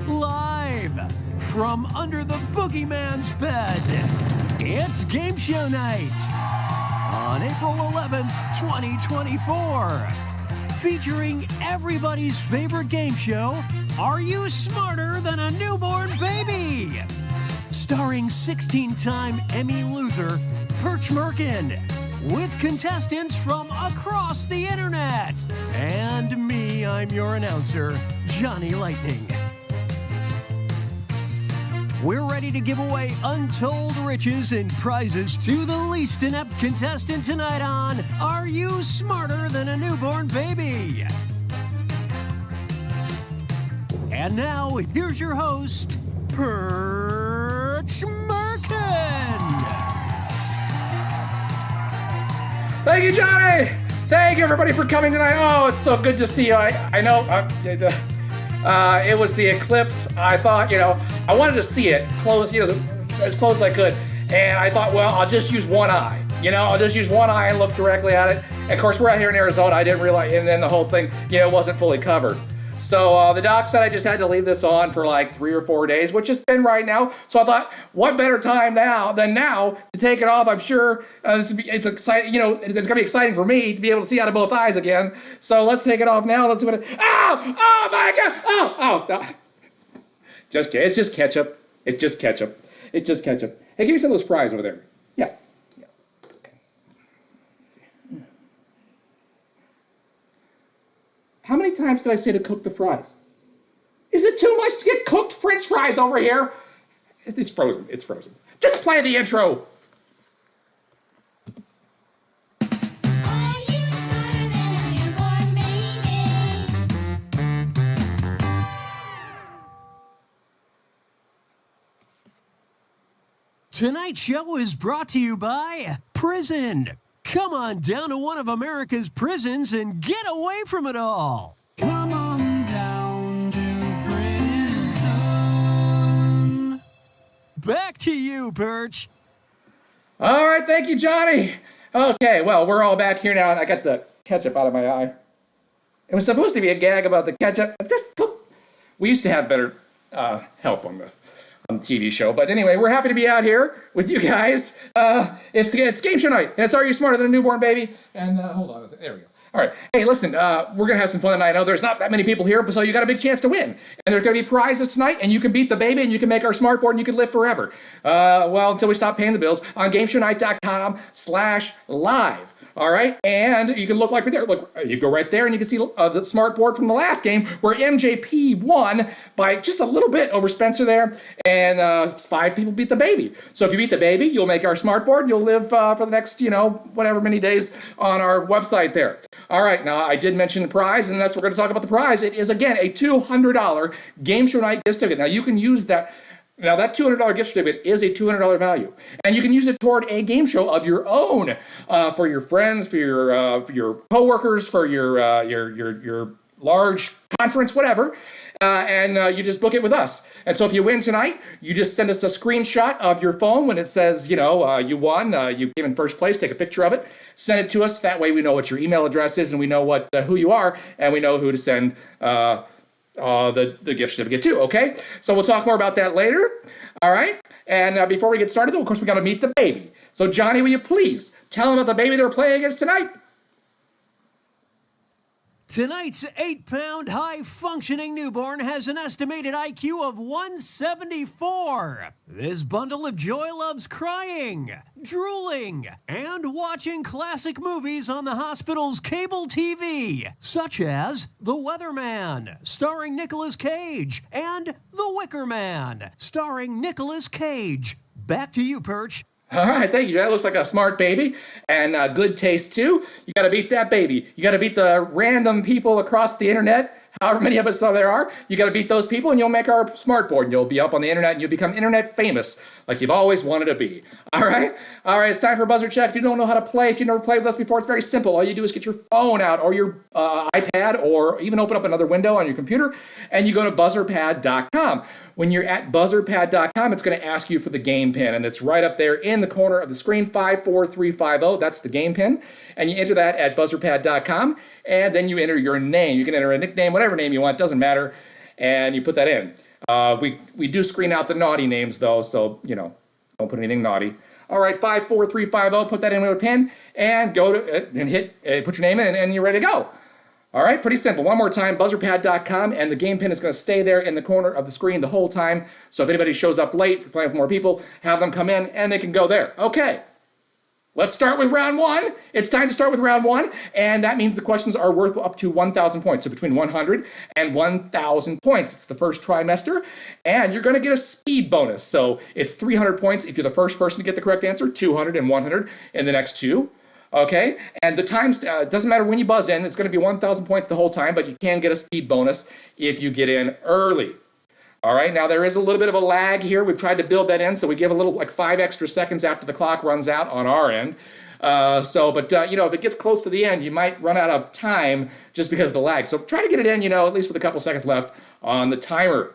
Live from under the boogeyman's bed, it's Game Show Night on April 11th, 2024. Featuring everybody's favorite game show, Are You Smarter Than a Newborn Baby? Starring 16-time Emmy loser Perch Merkin, with contestants from across the internet. And me, I'm your announcer, Johnny Lightning. We're ready to give away untold riches and prizes to the least inept contestant tonight on Are You Smarter Than a Newborn Baby? And now, here's your host, Perch Merkin. Thank you, Johnny. Thank you, everybody, for coming tonight. Oh, it's so good to see you. I know it was the eclipse. I thought, I wanted to see it close, as close as I could. And I thought, well, I'll just use one eye. I'll just use one eye and look directly at it. And of course, we're out here in Arizona. I didn't realize, and then the whole thing, wasn't fully covered. So the doc said I just had to leave this on for like 3 or 4 days, which has been right now. So I thought, what better time than now to take it off? I'm sure it's exciting. It's gonna be exciting for me to be able to see out of both eyes again. So let's take it off now. Let's see what oh my God! Oh no. It's just ketchup. It's just ketchup. It's just ketchup. Hey, give me some of those fries over there. Yeah. Okay. How many times did I say to cook the fries? Is it too much to get cooked French fries over here? It's frozen. It's frozen. Just play the intro. Tonight's show is brought to you by Prison. Come on down to one of America's prisons and get away from it all. Come on down to prison. Back to you, Perch. All right, thank you, Johnny. Okay, well, we're all back here now, and I got the ketchup out of my eye. It was supposed to be a gag about the ketchup. We used to have better help on the TV show. But anyway, we're happy to be out here with you guys. It's Game Show Night, and it's Are You Smarter Than a Newborn Baby? And hold on a second. There we go. All right. Hey, listen, we're going to have some fun tonight. I know there's not that many people here, so you got a big chance to win. And there's going to be prizes tonight, and you can beat the baby, and you can make our smart board, and you can live forever. Until we stop paying the bills on GameShowNight.com/live. All right, and you can look like right there. Look, you go right there, and you can see the smart board from the last game where MJP won by just a little bit over Spencer there, and 5 people beat the baby. So if you beat the baby, you'll make our smart board. You'll live for the next, whatever many days on our website there. All right, now I did mention the prize, and that's what we're going to talk about the prize. It is again a $200 Game Show Night gift certificate. Now you can use that. Now, that $200 gift certificate is a $200 value, and you can use it toward a game show of your own for your friends, for your coworkers, for your large conference, whatever, and you just book it with us. And so if you win tonight, you just send us a screenshot of your phone when it says, you won, you came in first place, take a picture of it, send it to us. That way we know what your email address is, and we know who you are, and we know who to send the gift certificate too, okay? So we'll talk more about that later, all right? And before we get started, though, of course, we got to meet the baby. So, Johnny, will you please tell them about the baby they're playing against tonight? Tonight's 8-pound high-functioning newborn has an estimated IQ of 174. This bundle of joy loves crying, drooling, and watching classic movies on the hospital's cable TV, such as The Weatherman, starring Nicolas Cage, and The Wicker Man, starring Nicolas Cage. Back to you, Perch. All right, thank you. That looks like a smart baby and good taste, too. You got to beat that baby. You got to beat the random people across the internet, however many of us there are. You got to beat those people, and you'll make our smart board, and you'll be up on the internet, and you'll become internet famous like you've always wanted to be. All right? All right, it's time for Buzzer Check. If you don't know how to play, if you've never played with us before, it's very simple. All you do is get your phone out or your iPad or even open up another window on your computer, and you go to buzzerpad.com. When you're at buzzerpad.com, it's going to ask you for the game pin, and it's right up there in the corner of the screen, 54350. That's the game pin, and you enter that at buzzerpad.com, and then you enter your name. You can enter a nickname, whatever name you want, doesn't matter, and you put that in. We do screen out the naughty names, though, so, don't put anything naughty. All right, 54350, put that in with a pin, and go to it and hit, put your name in, and you're ready to go. All right, pretty simple. One more time, buzzerpad.com, and the game pin is going to stay there in the corner of the screen the whole time. So if anybody shows up late, if you're playing with more people, have them come in, and they can go there. Okay, let's start with round one. It's time to start with round one, and that means the questions are worth up to 1,000 points, so between 100 and 1,000 points. It's the first trimester, and you're going to get a speed bonus. So it's 300 points if you're the first person to get the correct answer, 200 and 100 in the next two. Okay, and the times, doesn't matter when you buzz in, it's going to be 1,000 points the whole time, but you can get a speed bonus if you get in early. All right, now there is a little bit of a lag here. We've tried to build that in, so we give a little, like 5 extra seconds after the clock runs out on our end. If it gets close to the end, you might run out of time just because of the lag. So try to get it in, at least with a couple seconds left on the timer.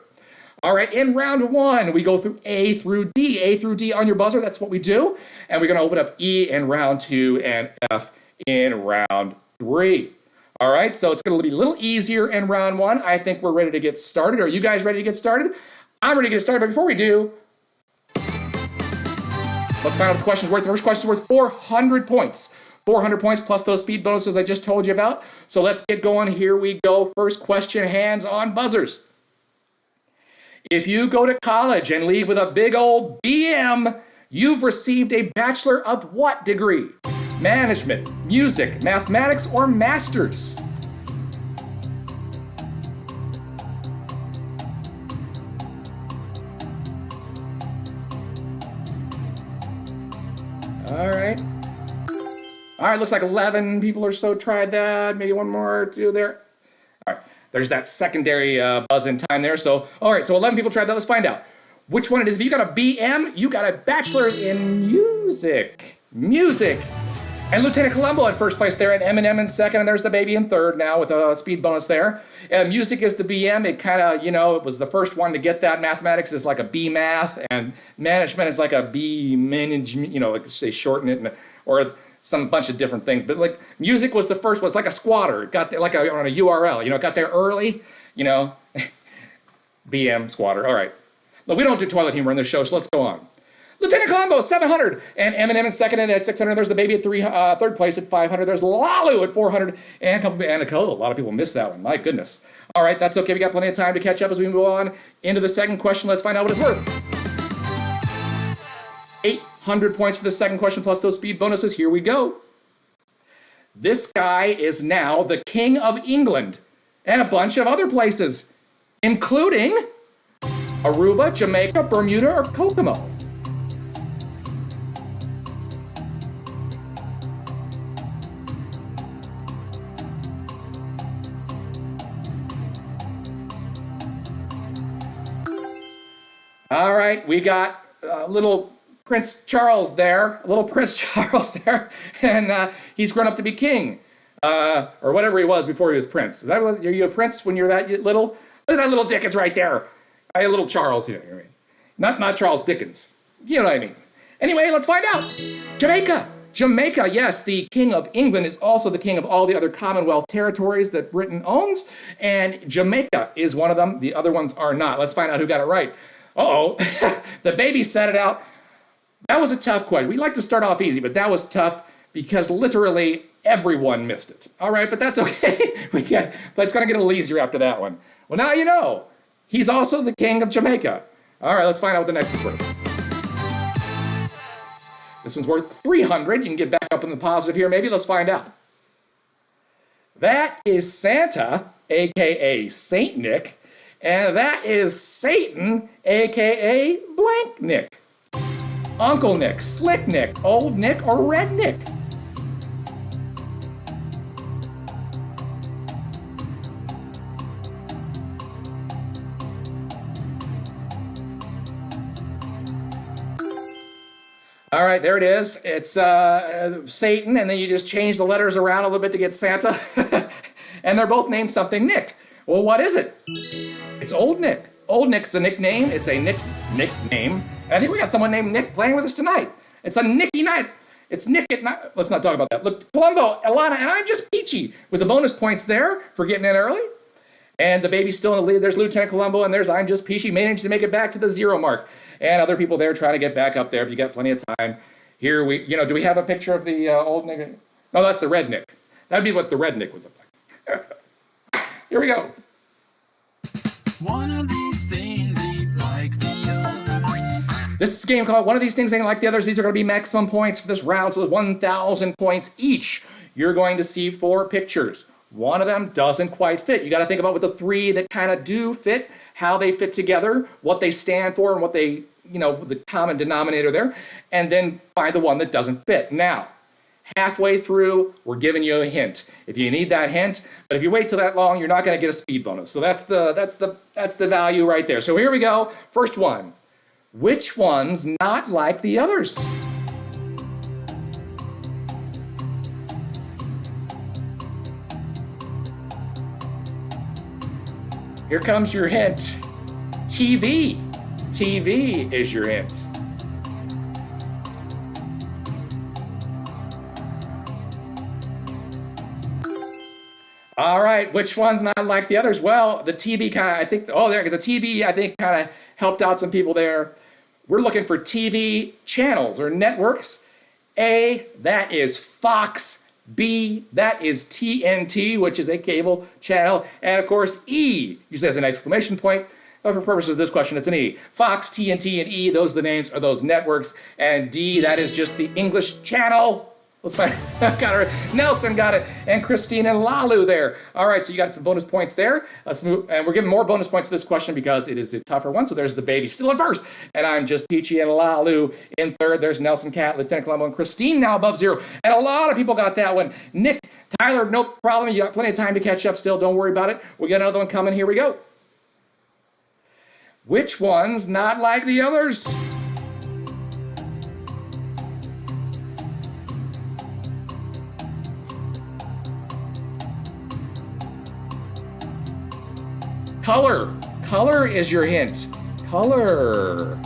All right, in round one, we go through A through D. A through D on your buzzer, that's what we do. And we're going to open up E in round two and F in round three. All right, so it's going to be a little easier in round one. I think we're ready to get started. Are you guys ready to get started? I'm ready to get started, but before we do, let's find out what the question's worth. The first question's worth 400 points. 400 points plus those speed bonuses I just told you about. So let's get going. Here we go. First question, hands on buzzers. If you go to college and leave with a big old BM, you've received a Bachelor of what degree? Management, music, mathematics, or master's? All right. All right, looks like 11 people or so tried that. Maybe one more to do there. All right. There's that secondary buzz-in time there. So, all right, so 11 people tried that. Let's find out which one it is. If you got a BM, you got a Bachelor in Music. Music. And Lieutenant Columbo in first place there, and Eminem in second, and there's the baby in third now with a speed bonus there. Music is the BM. It kind of, it was the first one to get that. Mathematics is like a B math, and management is like a B management, like they shorten it, or some bunch of different things. But like music was the first one. It's like a squatter. It got there like on a URL, it got there early, BM squatter. All right. Look, we don't do toilet humor in this show, so let's go on. Lieutenant Columbo, 700, and Eminem in second at 600. There's the baby at third place at 500. There's Lalu at 400, and Nicole. A lot of people missed that one. My goodness. All right, that's okay. We got plenty of time to catch up as we move on into the second question. Let's find out what it's worth. 800 points for the second question plus those speed bonuses. Here we go. This guy is now the King of England and a bunch of other places, including Aruba, Jamaica, Bermuda, or Kokomo. All right, we got little Prince Charles there, and he's grown up to be king, or whatever he was before he was prince. Are you a prince when you're that little? Look at that little Dickens right there. I had little Charles here. Not Charles Dickens. You know what I mean. Anyway, let's find out. Jamaica, yes, the King of England is also the king of all the other Commonwealth territories that Britain owns, and Jamaica is one of them. The other ones are not. Let's find out who got it right. Uh-oh, the baby said it out. That was a tough question. We like to start off easy, but that was tough because literally everyone missed it. All right, but that's okay. But it's going to get a little easier after that one. Well, now you know. He's also the king of Jamaica. All right, let's find out what the next one's worth. This one's worth 300. You can get back up in the positive here, maybe. Let's find out. That is Santa, a.k.a. Saint Nick, and that is Satan, a.k.a. Blank Nick. Uncle Nick, Slick Nick, Old Nick, or Red Nick. All right, there it is. It's Satan, and then you just change the letters around a little bit to get Santa. And they're both named something Nick. Well, what is it? It's Old Nick. Old Nick's a nickname. It's a nickname. And I think we got someone named Nick playing with us tonight. It's a Nicky night. It's Nick at night. Let's not talk about that. Look, Columbo, Alana, and I'm just Peachy with the bonus points there for getting in early. And the baby's still in the lead. There's Lieutenant Columbo, and there's I'm just Peachy, managed to make it back to the 0 mark. And other people there trying to get back up there if you got plenty of time. Here do we have a picture of the old Nick? No, that's the Red Nick. That'd be what the Red Nick would look like. Here we go. One of these things ain't like the others. This is a game called One of These Things Ain't Like the Others. These are going to be maximum points for this round, so it's 1,000 points each. You're going to see 4 pictures. One of them doesn't quite fit. You got to think about what the 3 that kind of do fit, how they fit together, what they stand for, and what they, the common denominator there, and then find the one that doesn't fit. Now, halfway through, we're giving you a hint. If you need that hint, but if you wait till that long, you're not going to get a speed bonus. So that's the value right there. So here we go. First one. Which one's not like the others? Here comes your hint. TV. TV is your hint. All right, which one's not like the others? Well, the TV kind of, the TV, I think, kind of helped out some people there. We're looking for TV channels or networks. A, that is Fox. B, that is TNT, which is a cable channel. And of course, E, you says an exclamation point. But for purposes of this question, it's an E. Fox, TNT, and E, those are the names of those networks. And D, that is just the English channel. Let's find got it. Nelson got it. And Christine and Lalu there. All right, so you got some bonus points there. Let's move. And we're giving more bonus points for this question because it is a tougher one. So there's the baby still in first. And I'm just Peachy and Lalu in third. There's Nelson, Cat, Lieutenant Columbo, and Christine now above 0. And a lot of people got that one. Nick, Tyler, no problem. You got plenty of time to catch up still. Don't worry about it. We got another one coming. Here we go. Which one's not like the others? Color. Color is your hint. Color.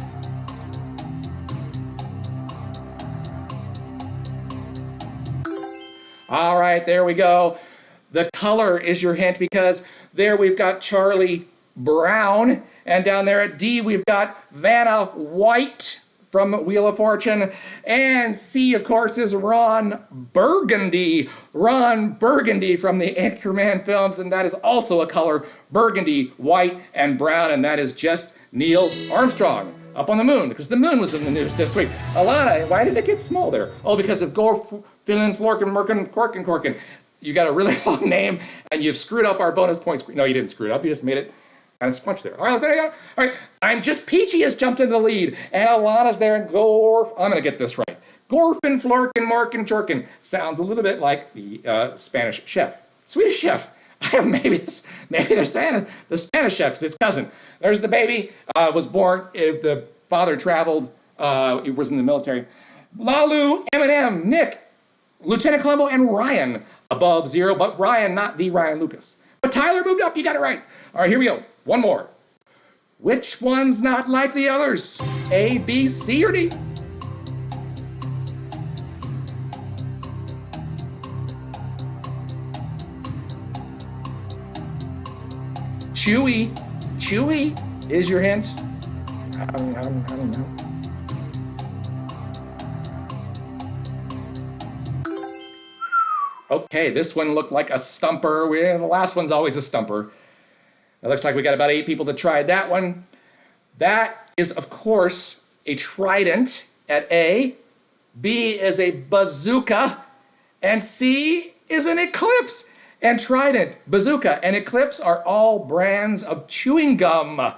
All right, there we go. The color is your hint because there we've got Charlie Brown, and down there at D we've got Vanna White from Wheel of Fortune, and C, of course, is Ron Burgundy. Ron Burgundy from the Anchorman films, and that is also a color, burgundy, white, and brown, and that is just Neil Armstrong up on the moon, because the moon was in the news this week. Alana, why did it get small there? Oh, because of Gore, Finland, Florkin, Merkin, Corkin, Corkin. You got a really long name, and you've screwed up our bonus points. No, you didn't screw it up. You just made it kind of squunched there. All right, there you go. All right, I'm just Peachy has jumped into the lead, and Alana's there, and I'm going to get this right. Gorfin, Florkin, Markin, Churkin sounds a little bit like the Spanish chef. Swedish chef. Maybe they're saying the Spanish chef's his cousin. There's the baby, was born, the father traveled, he was in the military. Lalu, Eminem, Nick, Lieutenant Columbo, and Ryan above 0, but Ryan, not the Ryan Lucas. But Tyler moved up, you got it right. All right, here we go. One more. Which one's not like the others? A, B, C, or D? Chewy. Chewy is your hint. I don't know. Okay, this one looked like a stumper. The last one's always a stumper. It looks like we got about 8 people that tried that one. That is, of course, a trident at A. B is a bazooka. And C is an eclipse. And trident, bazooka, and eclipse are all brands of chewing gum.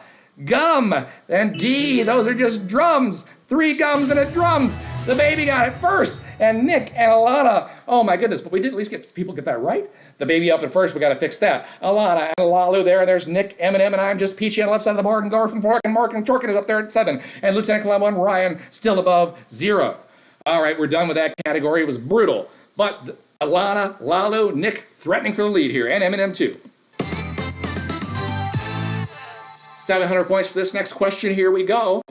Gum. And D, those are just drums. 3 gums and a drums. The baby got it first. And Nick and Alana, oh my goodness, but we did at least get that right. The baby up at first, we got to fix that. Alana and Lalu there, there's Nick, Eminem, and I'm just Peachy on the left side of the board, and Garth and Fork and Mark and Chorkin is up there at 7. And Lieutenant Columbo and Ryan still above 0. All right, we're done with that category. It was brutal. But Alana, Lalu, Nick threatening for the lead here, and Eminem too. 700 points for this next question. Here we go.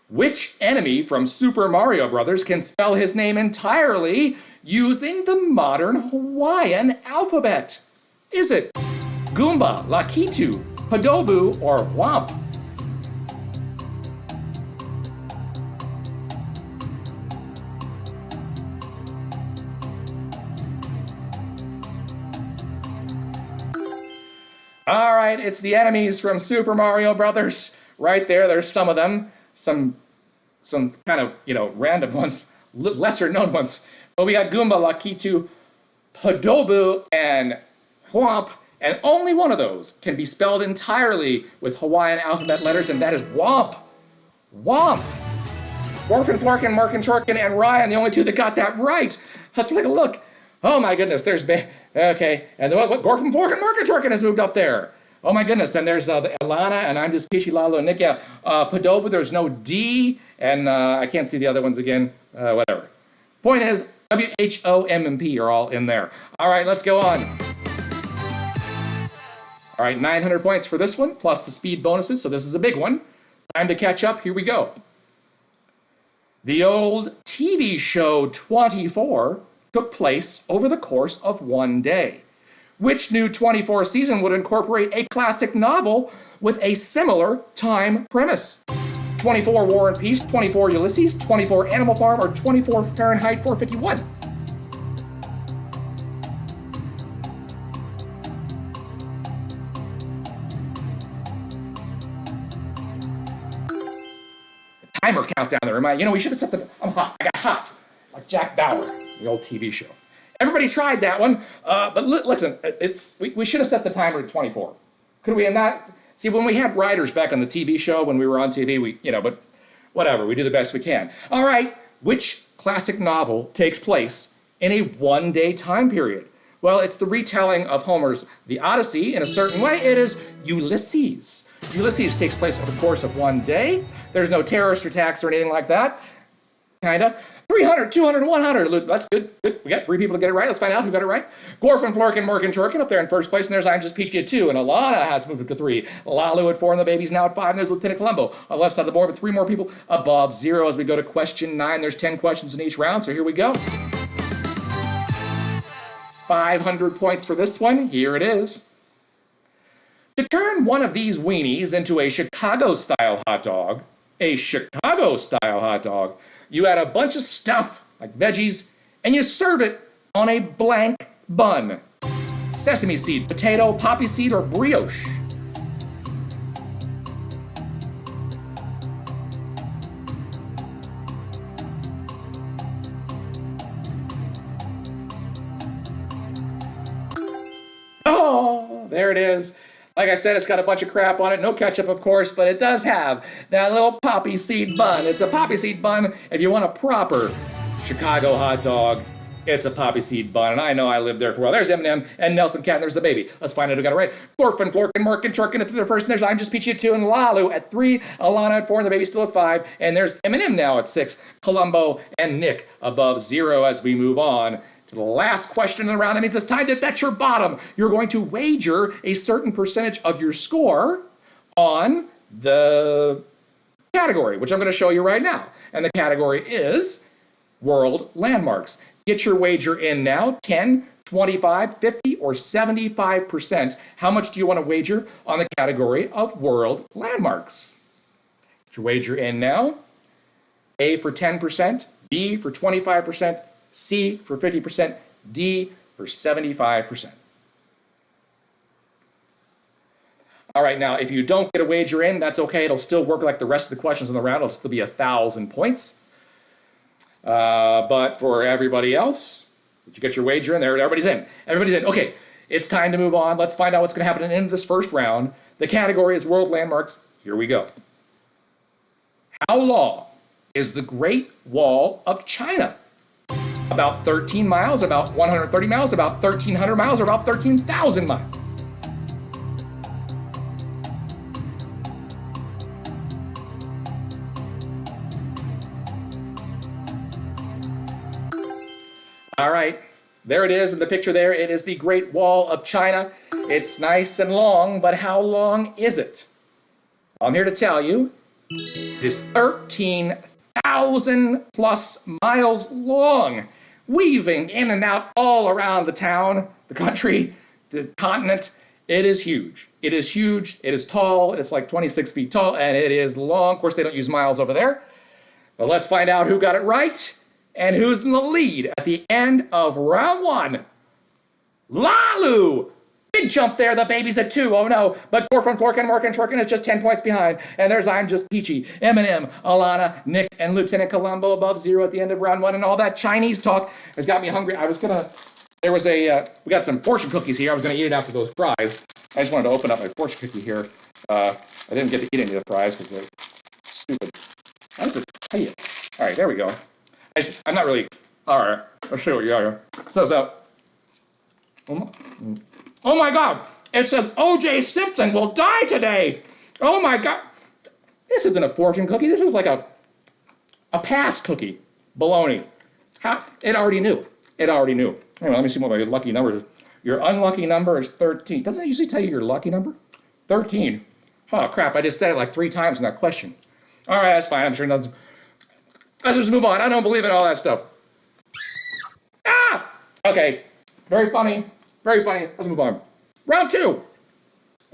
Which enemy from Super Mario Brothers can spell his name entirely using the modern Hawaiian alphabet? Is it Goomba, Lakitu, Padobu, or Womp? All right, it's the enemies from Super Mario Brothers. Right there, there's some of them. Some kind of, random ones, lesser known ones. But we got Goomba, Lakitu, Padobu, and Whomp. And only one of those can be spelled entirely with Hawaiian alphabet letters, and that is Womp. Womp. Gorfin, Flarkin, Mark and Chorkin, and Ryan, the only 2 that got that right. Let's take a look. Oh my goodness, there's okay. And Gorfin, Flarkin, Mark and Chorkin has moved up there. Oh my goodness, and there's the Alana, and I'm just Pichi, Lalo, and Nick. Yeah, Padobu, there's no D, and I can't see the other ones again. Whatever. Point is, W, H, O, M, and P are all in there. All right, let's go on. All right, 900 points for this one, plus the speed bonuses, so this is a big one. Time to catch up, here we go. The old TV show 24 took place over the course of one day. Which new 24 season would incorporate a classic novel with a similar time premise? 24 War and Peace, 24 Ulysses, 24 Animal Farm, or 24 Fahrenheit 451? The timer countdown there. We should have set the... I'm hot. I got hot. Like Jack Bauer, the old TV show. Everybody tried that one, but listen, we should have set the timer at 24. Could we have not? See, when we had writers back on the TV show, when we were on TV, but whatever, we do the best we can. All right, which classic novel takes place in a one-day time period? Well, it's the retelling of Homer's The Odyssey in a certain way. It is Ulysses. Ulysses takes place over the course of one day. There's no terrorist attacks or anything like that, kinda. 300, 200, 100. That's good. We got 3 people to get it right. Let's find out who got it right. Gorfin, Florkin, Merk, and Chorkin up there in first place. And there's I'm Just Peachy at 2. And Alana has moved up to 3. Lalu at 4. And the baby's now at 5. And there's Lieutenant Columbo on the left side of the board with 3 more people above 0 as we go to question 9. There's 10 questions in each round. So here we go. 500 points for this one. Here it is. To turn one of these weenies into a Chicago-style hot dog, you add a bunch of stuff, like veggies, and you serve it on a blank bun. Sesame seed, potato, poppy seed, or brioche. Oh, there it is. Like I said, it's got a bunch of crap on it. No ketchup, of course, but it does have that little poppy seed bun. It's a poppy seed bun. If you want a proper Chicago hot dog, it's a poppy seed bun. And I know I lived there for a while. There's Eminem and Nelson Cat, and there's the baby. Let's find out who got it right. Gorfin, Florkin, Mark, and Chorkin at the first. And there's I'm Just Peachy at 2, and Lalu at 3. Alana at 4, and the baby's still at 5. And there's Eminem now at 6. Columbo and Nick above 0 as we move on to the last question of the round. That means it's time to bet your bottom. You're going to wager a certain percentage of your score on the category, which I'm going to show you right now. And the category is World Landmarks. Get your wager in now. 10, 25, 50, or 75%. How much do you want to wager on the category of World Landmarks? Get your wager in now. A for 10%, B for 25%, C for 50%, D for 75%. All right, now, if you don't get a wager in, that's okay. It'll still work like the rest of the questions in the round. It'll still be 1,000 points. But for everybody else, did you get your wager in there? Everybody's in. Everybody's in. Okay, it's time to move on. Let's find out what's going to happen at the end of this first round. The category is World Landmarks. Here we go. How long is the Great Wall of China? About 13 miles, about 130 miles, about 1,300 miles, or about 13,000 miles? All right, there it is in the picture there. It is the Great Wall of China. It's nice and long, but how long is it? I'm here to tell you, it is 13,000 plus miles long, weaving in and out all around the town, the country, the continent. It is huge. It is huge. It is tall. It's like 26 feet tall, and it is long. Of course, they don't use miles over there. But let's find out who got it right. And who's in the lead at the end of round one? Lalu! Big jump there, the baby's at 2, oh no. But Gorfin, Florkin, Morkin, Chorkin is just 10 points behind. And there's I'm Just Peachy, Eminem, Alana, Nick, and Lieutenant Columbo above 0 at the end of round one. And all that Chinese talk has got me hungry. We got some fortune cookies here. I was gonna eat it after those fries. I just wanted to open up my fortune cookie here. I didn't get to eat any of the fries because they're stupid. How does it tell you? All right, there we go. I'm not really. All right, let's see what you got here. So, oh my God! It says O.J. Simpson will die today. Oh my God! This isn't a fortune cookie. This is like a pass cookie. Baloney. It already knew. It already knew. Anyway, let me see what my lucky number is. Your unlucky number is 13. Doesn't it usually tell you your lucky number? 13. Oh crap! I just said it like 3 times in that question. All right, that's fine. I'm sure nothing's. Let's just move on. I don't believe in all that stuff. Ah! Okay. Very funny. Very funny. Let's move on. Round 2.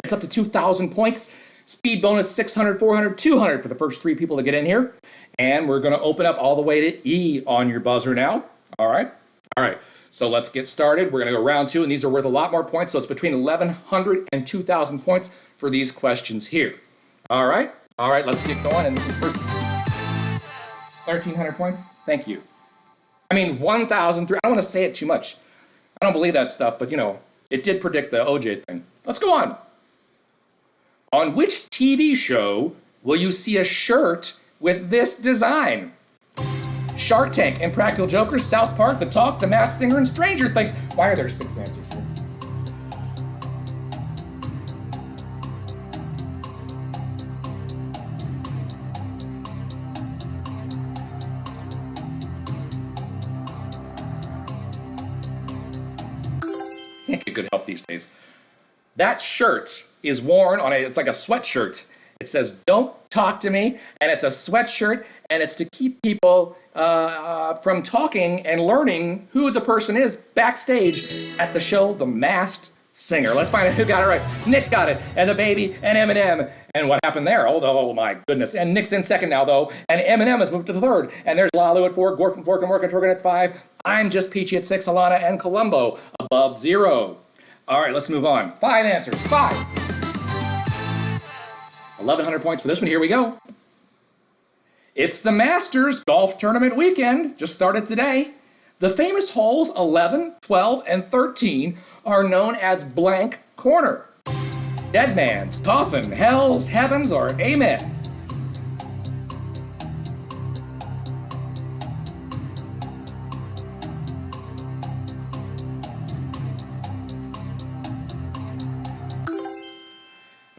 It's up to 2,000 points. Speed bonus 600, 400, 200 for the first 3 people to get in here. And we're going to open up all the way to E on your buzzer now. All right. All right. So let's get started. We're going to go round 2, and these are worth a lot more points. So it's between 1,100 and 2,000 points for these questions here. All right. All right. Let's get going. And first 1,300 points? Thank you. I mean, 1,003. I don't want to say it too much. I don't believe that stuff, but, you know, it did predict the OJ thing. Let's go on. On which TV show will you see a shirt with this design? Shark Tank, Impractical Jokers, South Park, The Talk, The Masked Singer, and Stranger Things. Why are there 6 answers here? Can't get good help these days. That shirt is worn on it's like a sweatshirt. It says, "Don't talk to me," and it's a sweatshirt, and it's to keep people from talking and learning who the person is backstage at the show, The Masked Singer. Let's find out who got it right. Nick got it, and the baby, and Eminem. And what happened there? Oh my goodness. And Nick's in second now, though, and Eminem has moved to the third. And there's Lalu at 4, Gorfin, Fork, and Morgan, Torgan at 5. I'm Just Peachy at 6, Alana and Columbo above 0. All right, let's move on. 5 answers. 5. 1,100 points for this one. Here we go. It's the Masters Golf Tournament weekend. Just started today. The famous holes 11, 12, and 13 are known as blank corner. Dead man's, coffin, hell's, heavens, or amen.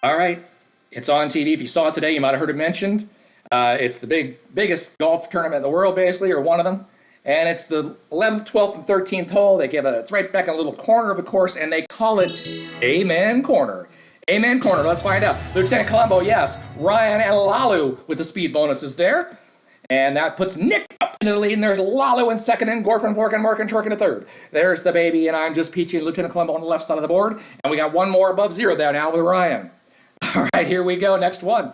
All right, it's on TV. If you saw it today, you might have heard it mentioned. It's the biggest golf tournament in the world, basically, or one of them. And it's the 11th, 12th, and 13th hole. It's right back in a little corner of the course, and they call it Amen Corner. Amen Corner, let's find out. Lieutenant Columbo, yes. Ryan and Lalu with the speed bonuses there. And that puts Nick up into the lead, and there's Lalu in second, and Gorfin, Fork, and Mark, and Chork in third. There's the baby, and I'm Just Peachy, and Lieutenant Columbo on the left side of the board. And we got one more above 0 there now with Ryan. All right, here we go. Next one.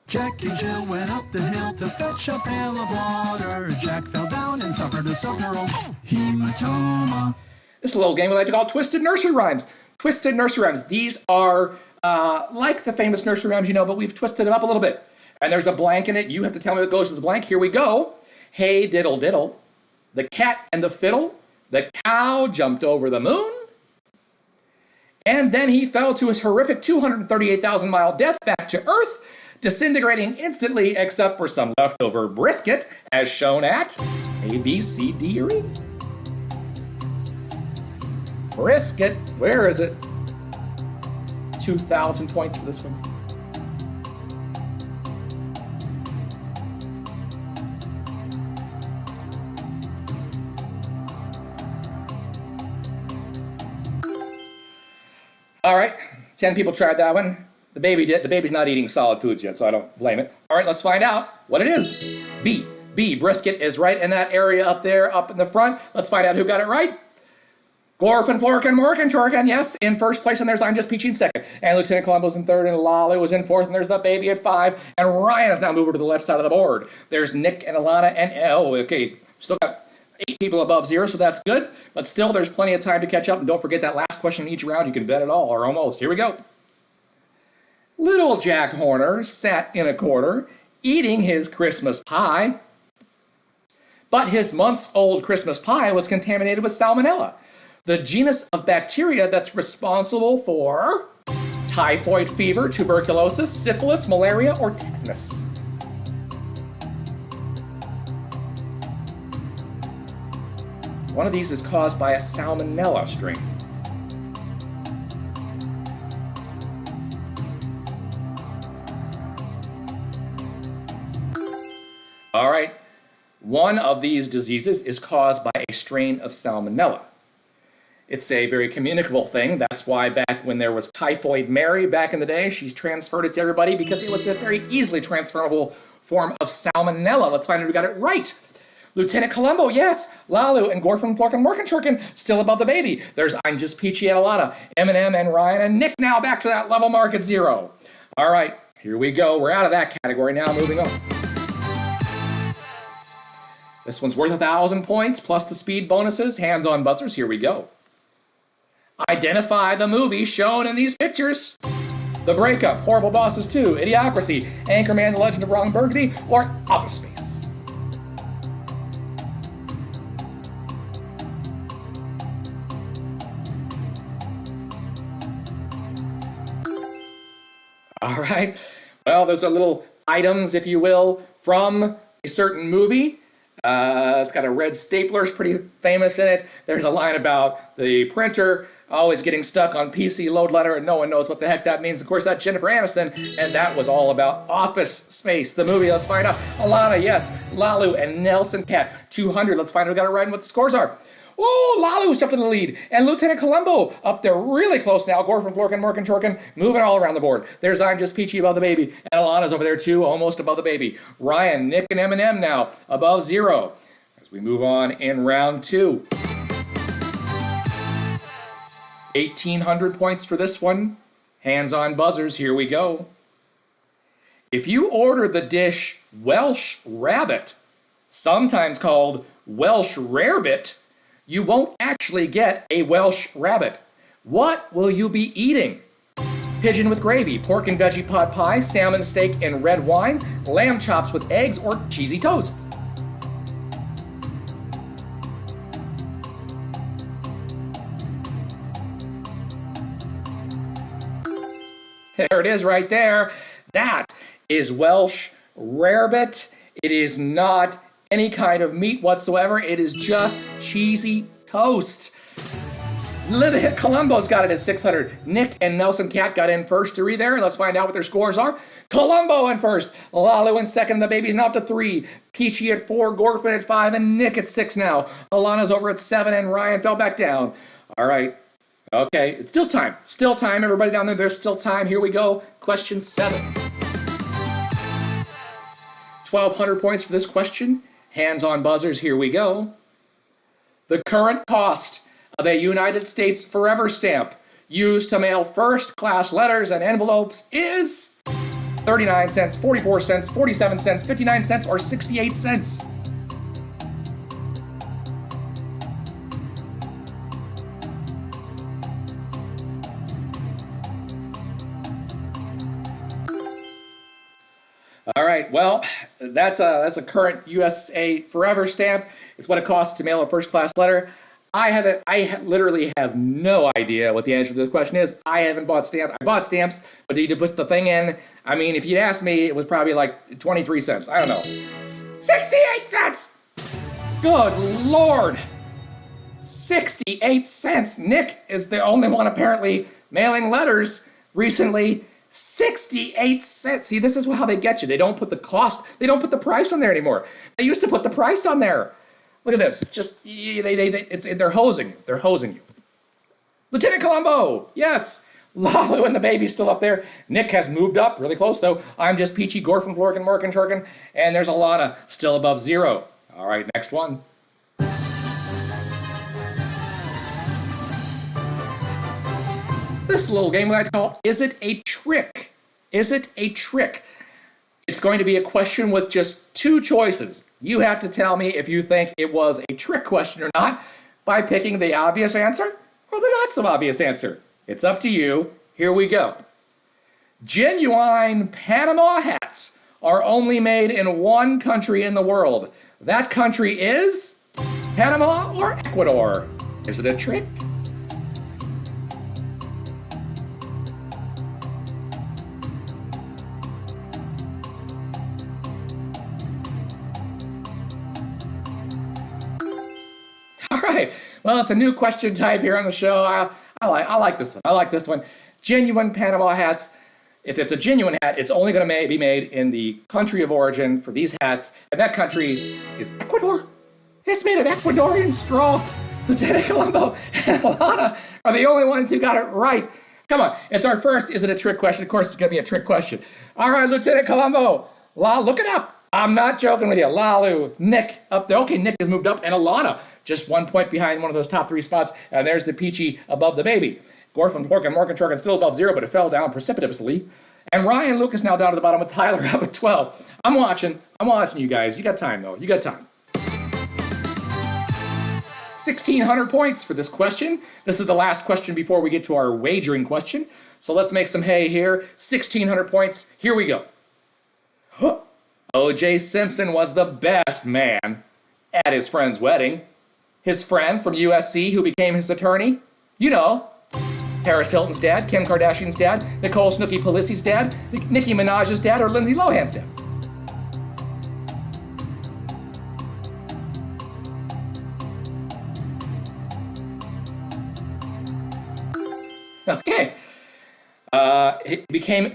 Jack and Jill went up the hill to fetch a pail of water. Jack fell down and suffered a subdural hematoma. This is a little game we like to call Twisted Nursery Rhymes. Twisted Nursery Rhymes. These are like the famous nursery rhymes you know, but we've twisted them up a little bit. And there's a blank in it. You have to tell me what goes with the blank. Here we go. Hey, diddle, diddle. The cat and the fiddle. The cow jumped over the moon. And then he fell to his horrific 238,000-mile death back to Earth, disintegrating instantly except for some leftover brisket, as shown at A, B, C, D, or E. Brisket, where is it? 2,000 points for this one. All right, 10 people tried that one. The baby did. The baby's not eating solid foods yet, so I don't blame it. All right, let's find out what it is. B. Brisket is right in that area up there, up in the front. Let's find out who got it right. Gorfin, Florkin, Morkin, Chorkin, yes, in first place, and there's I'm Just Peachy in second. And Lieutenant Columbo's in third, and Lolly was in fourth, and there's the baby at 5. And Ryan is now moved over to the left side of the board. There's Nick and Alana and okay, still got 8 people above 0, so that's good. But still, there's plenty of time to catch up. And don't forget that last question in each round. You can bet it all, or almost. Here we go. Little Jack Horner sat in a corner, eating his Christmas pie. But his months-old Christmas pie was contaminated with salmonella, the genus of bacteria that's responsible for typhoid fever, tuberculosis, syphilis, malaria, or tetanus. One of these is caused by a salmonella strain. All right, one of these diseases is caused by a strain of salmonella. It's a very communicable thing. That's why back when there was Typhoid Mary back in the day, she's transferred it to everybody because it was a very easily transferable form of salmonella. Let's find out who got it right. Lieutenant Columbo, yes. Lalu and Gorfin, Florkin, Morkin, still above the baby. There's I'm Just Peachy and Alana, Eminem and Ryan and Nick now back to that level mark at 0. All right, here we go. We're out of that category now, moving on. This one's worth 1,000 points plus the speed bonuses. Hands on buzzers, here we go. Identify the movie shown in these pictures. The Breakup, Horrible Bosses 2, Idiocracy, Anchorman, The Legend of Ron Burgundy, or Office Space. All right. Well, those are little items, if you will, from a certain movie. It's got a red stapler, it's pretty famous in it. There's a line about the printer always getting stuck on PC load letter and no one knows what the heck that means. Of course, that's Jennifer Aniston, and that was all about Office Space, the movie. Let's find out. Alana, yes. Lalu and Nelson Cat, 200. Let's find out who got it right and what the scores are. Oh, Lalu's jumped in the lead. And Lieutenant Columbo up there really close now. Gorfin, Florkin, Morkin, Chorkin, moving all around the board. There's I'm Just Peachy above the baby. And Alana's over there too, almost above the baby. Ryan, Nick, and Eminem now above 0. As we move on in round 2. 1,800 points for this one. Hands on buzzers, here we go. If you order the dish Welsh Rabbit, sometimes called Welsh Rarebit, you won't actually get a Welsh rabbit. What will you be eating? Pigeon with gravy, pork and veggie pot pie, salmon steak and red wine, lamb chops with eggs, or cheesy toast? There it is right there. That is Welsh Rarebit. It is not any kind of meat whatsoever. It is just cheesy toast. Columbo's got it at 600. Nick and Nelson Cat got in first. 3 there. Let's find out what their scores are. Columbo in first. Lalu in second. The baby's now up to 3. Peachy at 4. Gorfin at 5. And Nick at 6 now. Alana's over at 7. And Ryan fell back down. All right. Okay. It's still time. Still time. Everybody down there, there's still time. Here we go. Question 7. 1,200 points for this question. Hands on buzzers, here we go. The current cost of a United States Forever stamp used to mail first-class letters and envelopes is 39 cents, 44 cents, 47 cents, 59 cents, or 68 cents. All right, well, that's a current USA Forever stamp. It's what it costs to mail a first-class letter. Literally have no idea what the answer to this question is. I haven't bought stamps. I bought stamps, but need to put the thing in. I mean, if you'd asked me, it was probably like 23 cents. I don't know. 68 cents! Good Lord! 68 cents. Nick is the only one apparently mailing letters recently. 68 cents. See, this is how they get you. They don't put the cost, they don't put the price on there anymore. They used to put the price on there. Look at this. It's just, they're hosing you. They're hosing you. Lieutenant Columbo, yes. Lalu and the baby's still up there. Nick has moved up really close, though. I'm just Peachy, Gorfin, Florkin, Morkin, Chorkin, and there's Alana still above 0. All right, next one. This little game I call Is It a Trick? Is it a trick? It's going to be a question with just 2 choices. You have to tell me if you think it was a trick question or not by picking the obvious answer or the not so obvious answer. It's up to you. Here we go. Genuine Panama hats are only made in one country in the world. That country is Panama or Ecuador. Is it a trick? All right. Well, it's a new question type here on the show. I like this one. I like this one. Genuine Panama hats. If it's a genuine hat, it's only going to be made in the country of origin for these hats, and that country is Ecuador. It's made of Ecuadorian straw. Lieutenant Columbo and Alana are the only ones who got it right. Come on, it's our first Is It a Trick question. Of course, it's going to be a trick question. All right, Lieutenant Columbo, look it up. I'm not joking with you. Lalu, Nick up there. Okay, Nick has moved up, and Alana just 1 point behind one of those top 3 spots. And there's the Peachy above the baby. Gorfin, Horkin, Morgan, Chorkin still above 0, but it fell down precipitously. And Ryan Lucas now down to the bottom with Tyler up at 12. I'm watching you guys. You got time, though. You got time. 1,600 points for this question. This is the last question before we get to our wagering question. So let's make some hay here. 1,600 points. Here we go. O.J. Simpson was the best man at his friend's wedding. His friend from USC who became his attorney, you know, Paris Hilton's dad, Kim Kardashian's dad, Nicole Snooki Polizzi's dad, Nicki Minaj's dad, or Lindsay Lohan's dad. Okay. He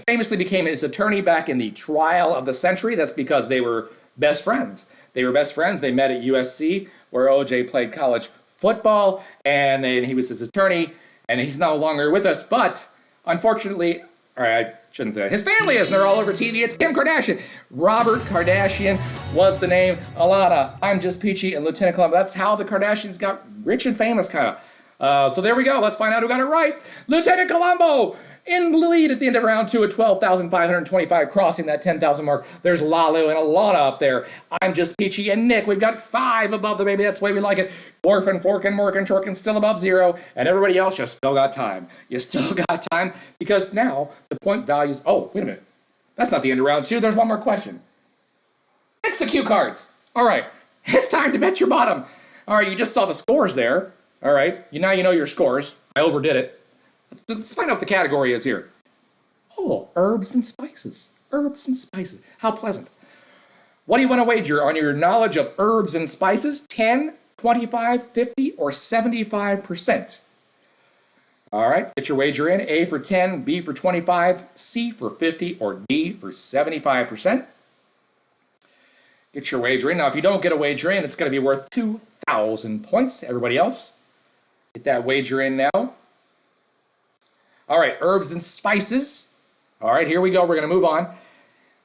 famously became his attorney back in the trial of the century. That's because they were best friends. They met at USC, where OJ played college football, and then he was his attorney, and he's no longer with us. But unfortunately, all right, I shouldn't say that. His family is, and they're all over TV. It's Kim Kardashian. Robert Kardashian was the name. Alana, I'm just Peachy, and Lieutenant Columbo. That's how the Kardashians got rich and famous, kind of. So there we go. Let's find out who got it right. Lieutenant Columbo in the lead at the end of round 2 at 12,525, crossing that 10,000 mark. There's Lalu and Alana up there. I'm just Peachy and Nick. We've got 5 above the baby. That's the way we like it. Orphan, Forkin, Morkin, Chorkin still above 0. And everybody else, you still got time. You still got time because now the point values... Oh, wait a minute. That's not the end of round 2. There's one more question. Next the cue cards. All right. It's time to bet your bottom. All right, you just saw the scores there. All right. Now you know your scores. I overdid it. Let's find out what the category is here. Oh, herbs and spices. Herbs and spices. How pleasant. What do you want to wager on your knowledge of herbs and spices? 10, 25, 50, or 75%? All right, get your wager in. A for 10, B for 25, C for 50, or D for 75%. Get your wager in. Now, if you don't get a wager in, it's going to be worth 2,000 points. Everybody else, get that wager in now. All right, herbs and spices. All right, here we go. We're going to move on.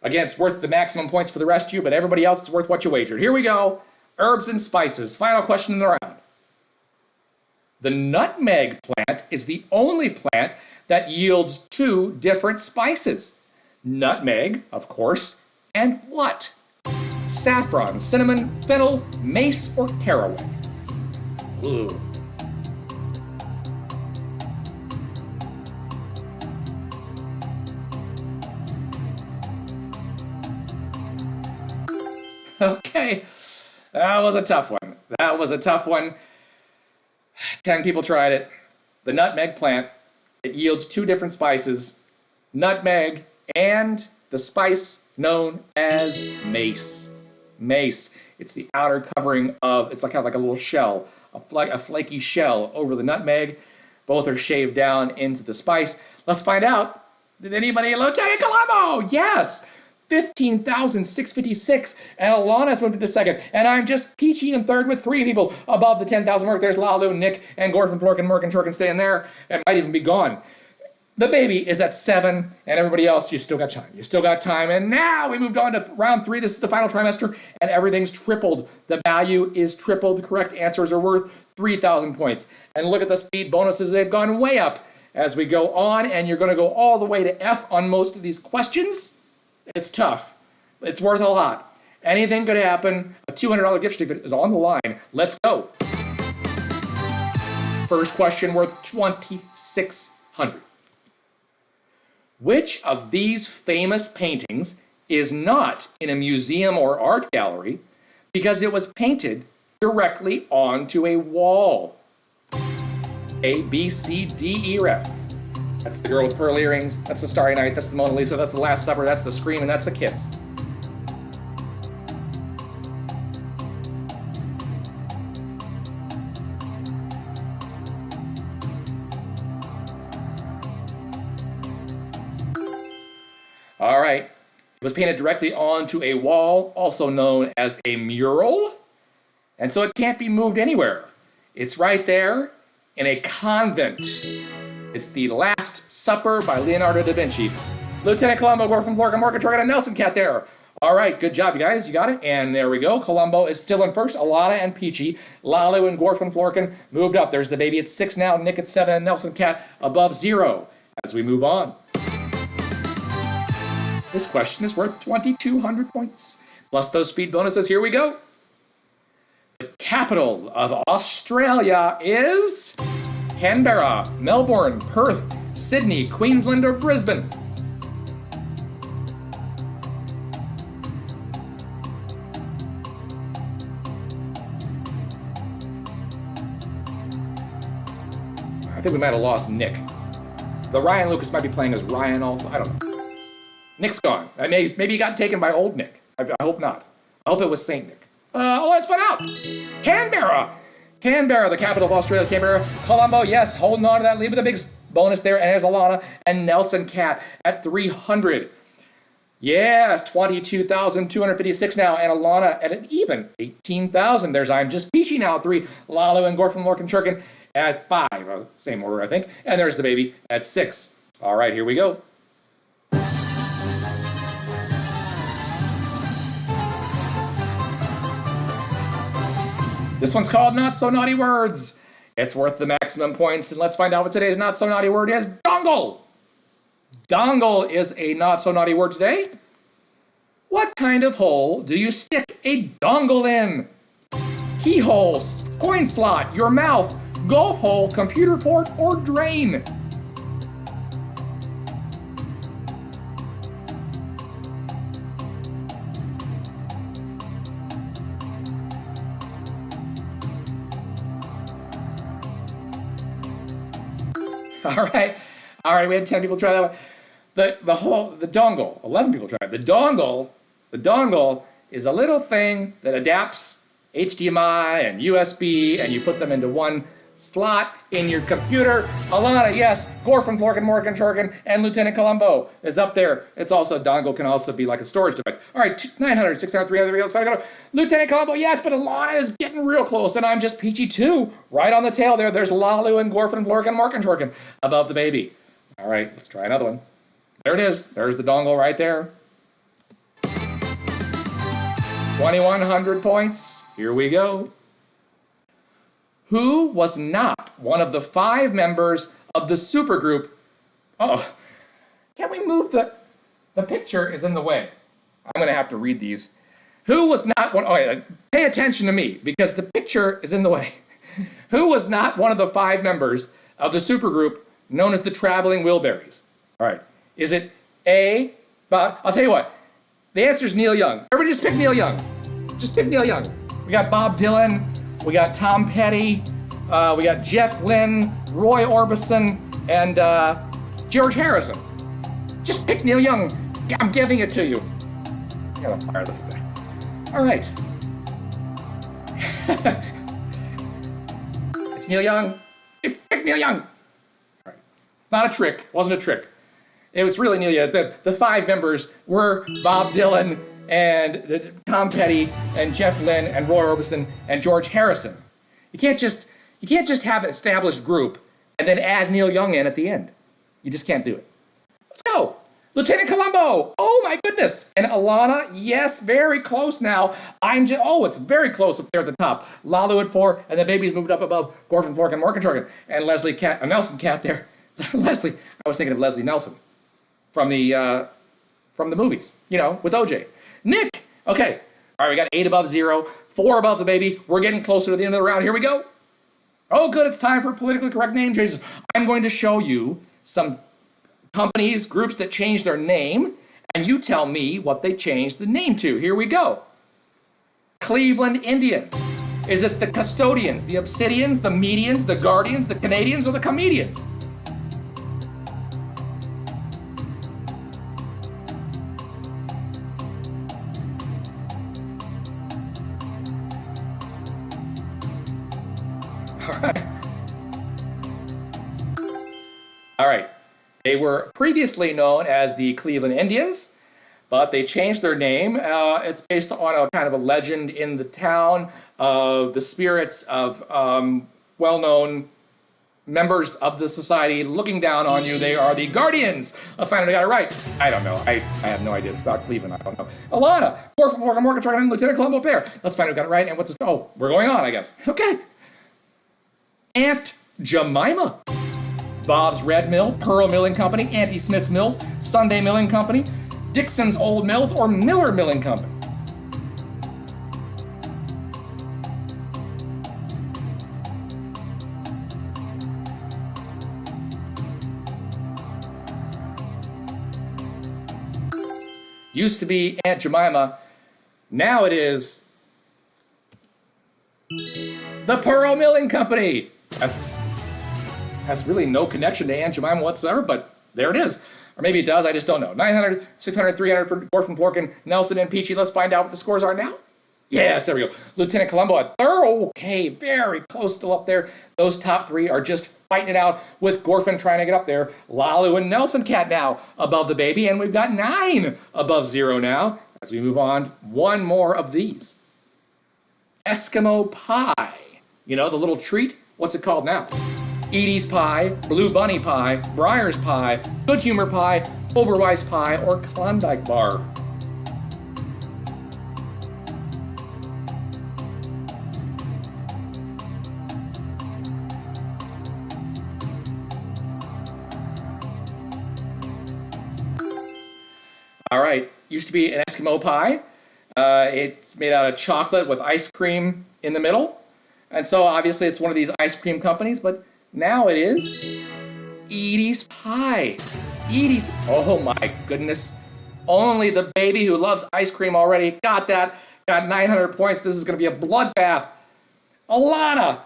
Again, it's worth the maximum points for the rest of you, but everybody else, it's worth what you wagered. Here we go. Herbs and spices. Final question in the round. The nutmeg plant is the only plant that yields 2 different spices. nutmeg, of course, and what? Saffron, cinnamon, fennel, mace, or caraway? Ooh. Okay, that was a tough one. That was a tough one. 10 people tried it. The nutmeg plant, it yields two different spices, nutmeg and the spice known as mace. Mace. It's the outer covering of, it's like kind of like a little shell, a flaky shell over the nutmeg. Both are shaved down into the spice. Let's find out. Did anybody, Lieutenant Colombo? Yes. 15,656, and Alana's moved into second, and I'm just peachy in third with 3 people above the 10,000 mark. There's Lalu, Nick, and Gorfin, Florkin, Morgan, Chorkin staying there, and might even be gone. The baby is at 7, and everybody else, you still got time. You still got time, and now we moved on to round 3. This is the final trimester, and everything's tripled. The value is tripled. The correct answers are worth 3,000 points. And look at the speed bonuses. They've gone way up as we go on, and you're going to go all the way to F on most of these questions. It's tough. It's worth a lot. Anything could happen. A $200 gift certificate is on the line. Let's go. First question worth $2,600. Which of these famous paintings is not in a museum or art gallery because it was painted directly onto a wall? A, B, C, D, E, or F? That's the girl with pearl earrings, that's the Starry Night, that's the Mona Lisa, that's the Last Supper, that's the Scream, and that's the Kiss. All right, it was painted directly onto a wall, also known as a mural, and so it can't be moved anywhere. It's right there in a convent. It's The Last Supper by Leonardo da Vinci. Lieutenant Colombo, Gorfin, Florkin, Morgan, Chorkin, and Nelson Cat there. All right, good job, you guys. You got it. And there we go. Colombo is still in first. Alana and Peachy, Lalu and Gorfin, Florkin moved up. There's the baby at 6 now. Nick at 7, and Nelson Cat above 0 as we move on. This question is worth 2,200 points. Plus those speed bonuses. Here we go. The capital of Australia is Canberra, Melbourne, Perth, Sydney, Queensland, or Brisbane? I think we might have lost Nick. The Ryan Lucas might be playing as Ryan also. I don't know. Nick's gone. Maybe he got taken by old Nick. I hope not. I hope it was Saint Nick. Let's find out. Canberra. Canberra, the capital of Australia, Canberra. Colombo, yes, holding on to that lead with a big bonus there. And there's Alana and Nelson Cat at 300. Yes, 22,256 now. And Alana at an even 18,000. There's I'm Just Peachy now at 3. Lalu and Gorfin, Lorcan, Churkin at 5. Same order, I think. And there's the baby at 6. All right, here we go. This one's called Not So Naughty Words. It's worth the maximum points, and let's find out what today's not so naughty word is. Dongle! Dongle is a not so naughty word today. What kind of hole do you stick a dongle in? Keyhole, coin slot, your mouth, golf hole, computer port, or drain? All right, we had 10 people try that one. The dongle, 11 people tried. The dongle is a little thing that adapts HDMI and USB, and you put them into one slot in your computer. Alana, yes, Gorfin, Florkin, Morgan, Chorkin, and Lieutenant Colombo is up there. It's also, dongle can also be like a storage device. All right, 900, 600, 300, let's go. Lieutenant Colombo, yes, but Alana is getting real close, and I'm Just Peachy too. Right on the tail there. There's Lalu and Gorfin, Florkin, Morgan, Chorkin above the baby. All right, let's try another one. There it is. There's the dongle right there. 2,100 points. Here we go. Who was not one of the 5 members of the supergroup? Oh, can we move the... The picture is in the way. I'm going to have to read these. Who was not one? Oh, yeah, pay attention to me because the picture is in the way. Who was not one of the 5 members of the supergroup known as the Traveling Wilburys? All right. Is it A? Bob? I'll tell you what. The answer is Neil Young. Everybody just pick Neil Young. Just pick Neil Young. We got Bob Dylan. We got Tom Petty. We got Jeff Lynne, Roy Orbison, and George Harrison. Just pick Neil Young. I'm giving it to you. I gotta fire this guy. All right. It's Neil Young. It's pick Neil Young. All right. It's not a trick. It wasn't a trick. It was really Neil Young. The 5 members were Bob Dylan and Tom Petty and Jeff Lynne and Roy Orbison and George Harrison. You can't just have an established group and then add Neil Young in at the end. You just can't do it. Let's go. Lieutenant Columbo. Oh my goodness. And Alana, yes, very close now. It's very close up there at the top. Lalu at 4, and the baby's moved up above Gorfin, Fork, and Morgan, and Nelson Cat there. Leslie, I was thinking of Leslie Nelson from the movies, with OJ. Nick, okay. All right, we got 8 above 0, 4 above the baby. We're getting closer to the end of the round. Here we go. Oh, good, it's time for politically correct name changes. I'm going to show you some companies, groups that changed their name, and you tell me what they changed the name to. Here we go. Cleveland Indians. Is it the Custodians, the Obsidians, the Medians, the Guardians, the Canadians, or the Comedians? All right. They were previously known as the Cleveland Indians, but they changed their name. It's based on a kind of a legend in the town of the spirits of well-known members of the society looking down on you. They are the Guardians. Let's find out if I got it right. I don't know. I have no idea. It's about Cleveland. I don't know. Alana, Morgan, Truck, and Lieutenant Columbo Pair. Let's find out if I got it right. And we're going on, I guess. Okay. Aunt Jemima. Bob's Red Mill, Pearl Milling Company, Auntie Smith's Mills, Sunday Milling Company, Dixon's Old Mills, or Miller Milling Company? Used to be Aunt Jemima. Now it is the Pearl Milling Company. Has really no connection to Aunt Jemima whatsoever, but there it is. Or maybe it does, I just don't know. 900, 600, 300 for Gorfin, Forkin, Nelson, and Peachy. Let's find out what the scores are now. Yes, there we go. Lieutenant Columbo at 3rd. Okay, very close, still up there. Those top 3 are just fighting it out with Gorfin trying to get up there. Lalu and Nelson Cat now above the baby, and we've got 9 above 0 now. As we move on, one more of these. Eskimo pie. The little treat? What's it called now? Edie's Pie, Blue Bunny Pie, Briar's Pie, Good Humor Pie, Oberweis Pie, or Klondike Bar. All right, used to be an Eskimo pie. It's made out of chocolate with ice cream in the middle. And so obviously it's one of these ice cream companies, but now it is Edie's Pie. Edie's, oh my goodness. Only the baby who loves ice cream already got that. Got 900 points. This is going to be a bloodbath. Alana,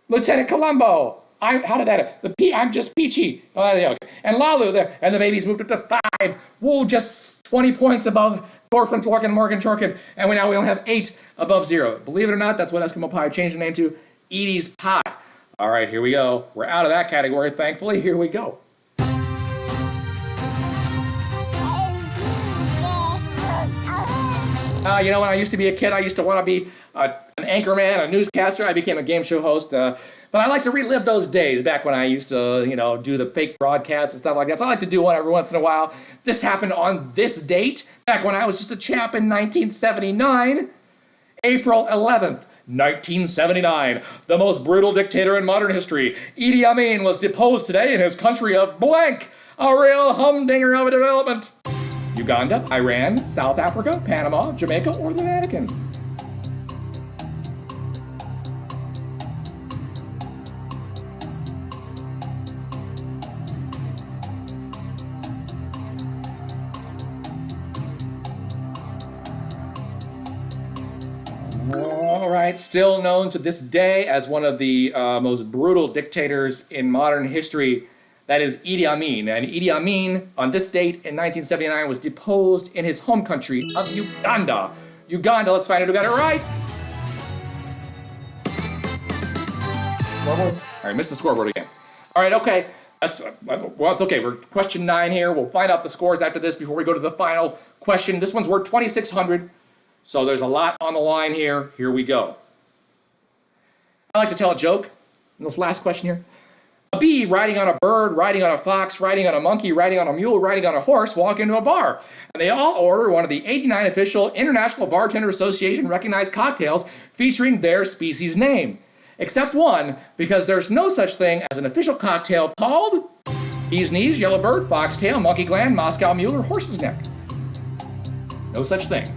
Lieutenant Columbo. How did that? I'm just Peachy. Oh, okay. And Lalu there. And the baby's moved up to 5. Whoa, just 20 points above Gorfin, Florkin, Morgan, Chorkin. And we only have 8 above 0. Believe it or not, that's what Eskimo Pie changed the name to. Edie's Pie. All right, here we go. We're out of that category, thankfully. Here we go. When I used to be a kid, I used to want to be an anchorman, a newscaster. I became a game show host. But I like to relive those days back when I used to, do the fake broadcasts and stuff like that. So I like to do one every once in a while. This happened on this date, back when I was just a chap in 1979, April 11th. 1979, the most brutal dictator in modern history. Idi Amin was deposed today in his country of blank. A real humdinger of a development. Uganda, Iran, South Africa, Panama, Jamaica, or the Vatican? All right, still known to this day as one of the most brutal dictators in modern history, that is Idi Amin. And Idi Amin, on this date in 1979, was deposed in his home country of Uganda. Uganda, let's find out who got it right. Scoreboard? All right, missed the scoreboard again. All right, okay. Well, it's okay. We're question 9 here. We'll find out the scores after this before we go to the final question. This one's worth 2,600. So there's a lot on the line here. Here we go. I like to tell a joke in this last question here. A bee riding on a bird, riding on a fox, riding on a monkey, riding on a mule, riding on a horse walk into a bar. And they all order one of the 89 official International Bartender Association recognized cocktails featuring their species name. Except one, because there's no such thing as an official cocktail called bee's knees, yellowbird, foxtail, monkey gland, Moscow mule, or horse's neck. No such thing.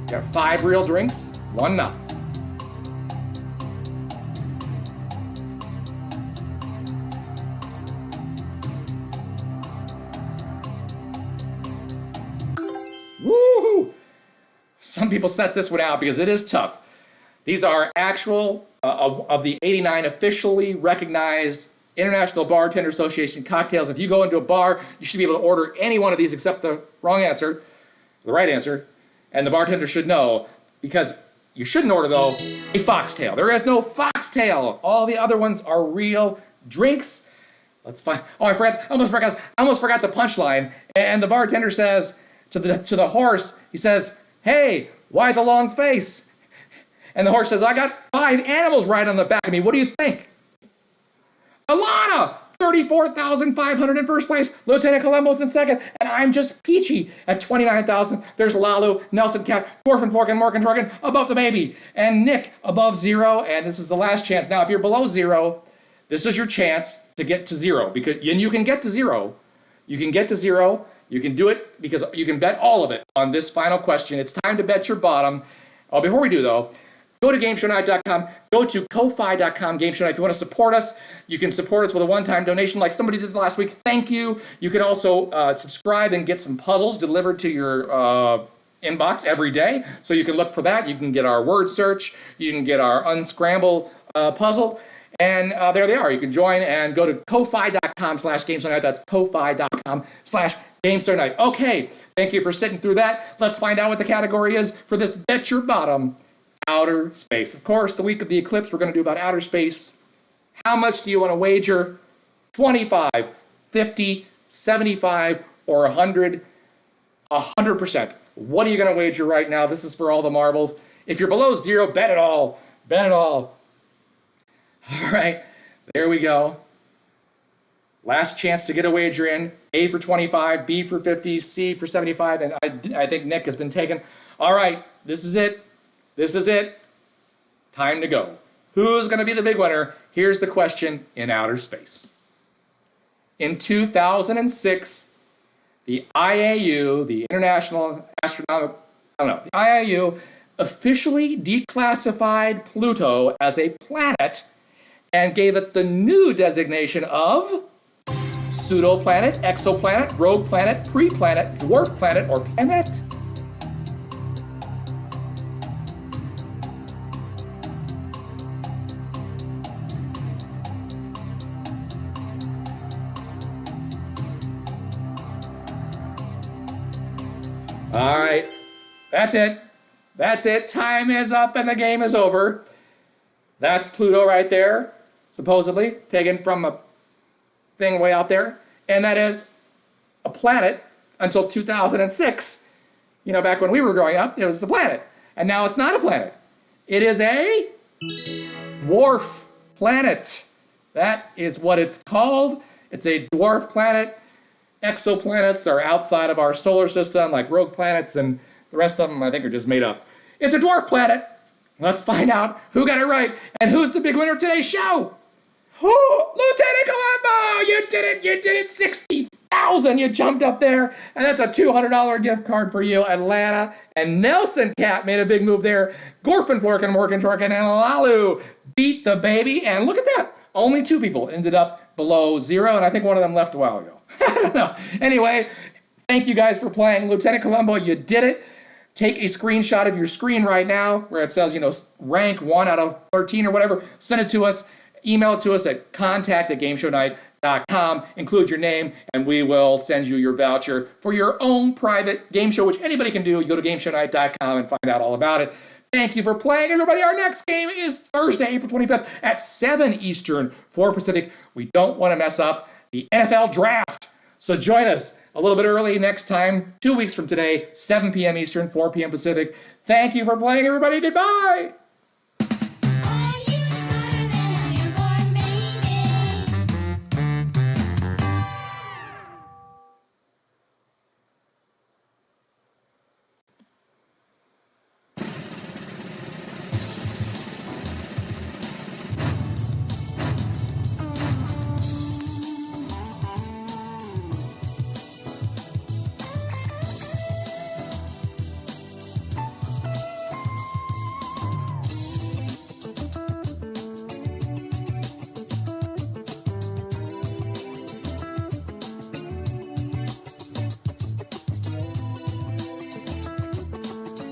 Got 5 real drinks, 1 not. Woo! Some people set this one out because it is tough. These are actual, of the 89 officially recognized International Bartender Association cocktails. If you go into a bar, you should be able to order any one of these except the wrong answer, the right answer. And the bartender should know, because you shouldn't order, though, a foxtail. There is no foxtail. All the other ones are real drinks. Let's find. Oh, I almost forgot the punchline. And the bartender says to the horse, he says, "Hey, why the long face?" And the horse says, "I got 5 animals right on the back of me. What do you think?" Alana, 34,500 in first place. Lieutenant Columbo's in second. And I'm just peachy at 29,000. There's Lalu, Nelson Cat, Dwarf and Fork and Morgan Druggen above the baby. And Nick above 0. And this is the last chance. Now, if you're below 0, this is your chance to get to 0. And you can get to 0. You can get to 0. You can do it because you can bet all of it on this final question. It's time to bet your bottom. Oh, before we do, though, go to GameShowNite.com, go to Ko-Fi.com, GameShowNite. If you want to support us, you can support us with a one-time donation like somebody did last week. Thank you. You can also subscribe and get some puzzles delivered to your inbox every day. So you can look for that. You can get our word search. You can get our unscramble puzzle. And there they are. You can join and go to Ko-Fi.com/GameShowNite. That's Ko-Fi.com/GameShowNite. Okay, thank you for sitting through that. Let's find out what the category is for this Bet Your Bottom outer space. Of course, the week of the eclipse, we're going to do about outer space. How much do you want to wager? 25, 50, 75, or 100? 100%. What are you going to wager right now? This is for all the marbles. If you're below 0, bet it all. Bet it all. All right, there we go. Last chance to get a wager in. A for 25, B for 50, C for 75, and I think Nick has been taken. All right, this is it. This is it. Time to go. Who's going to be the big winner? Here's the question in outer space. In 2006, the IAU, the International Astronomical, the IAU officially declassified Pluto as a planet and gave it the new designation of pseudoplanet, exoplanet, rogue planet, pre-planet, dwarf planet, or planet. All right, that's it. That's it. Time is up and the game is over. That's Pluto right there, supposedly taken from a thing way out there. And that is a planet until 2006. You know, back when we were growing up, it was a planet. And now it's not a planet. It is a dwarf planet. That is what it's called. It's a dwarf planet. Exoplanets are outside of our solar system, like rogue planets, and the rest of them, I think, are just made up. It's a dwarf planet. Let's find out who got it right and who's the big winner of today's show. Oh, Lieutenant Columbo, you did it. You did it. 60,000 1,000. You jumped up there, and that's a $200 gift card for you, Atlanta. And Nelson Cat made a big move there. Gorfin, Florkin, Workin, Torkin, and Lalu beat the baby. And look at that. Only 2 people ended up below 0, and I think one of them left a while ago. I don't know. Anyway, thank you guys for playing. Lieutenant Columbo, you did it. Take a screenshot of your screen right now where it says, rank 1 out of 13 or whatever. Send it to us. Email it to us at contact@gameshownite.com. Include your name, and we will send you your voucher for your own private game show, which anybody can do. You go to gameshownite.com and find out all about it. Thank you for playing, everybody. Our next game is Thursday, April 25th at 7 Eastern, 4 Pacific. We don't want to mess up the NFL Draft. So join us a little bit early next time, 2 weeks from today, 7 p.m. Eastern, 4 p.m. Pacific. Thank you for playing, everybody. Goodbye.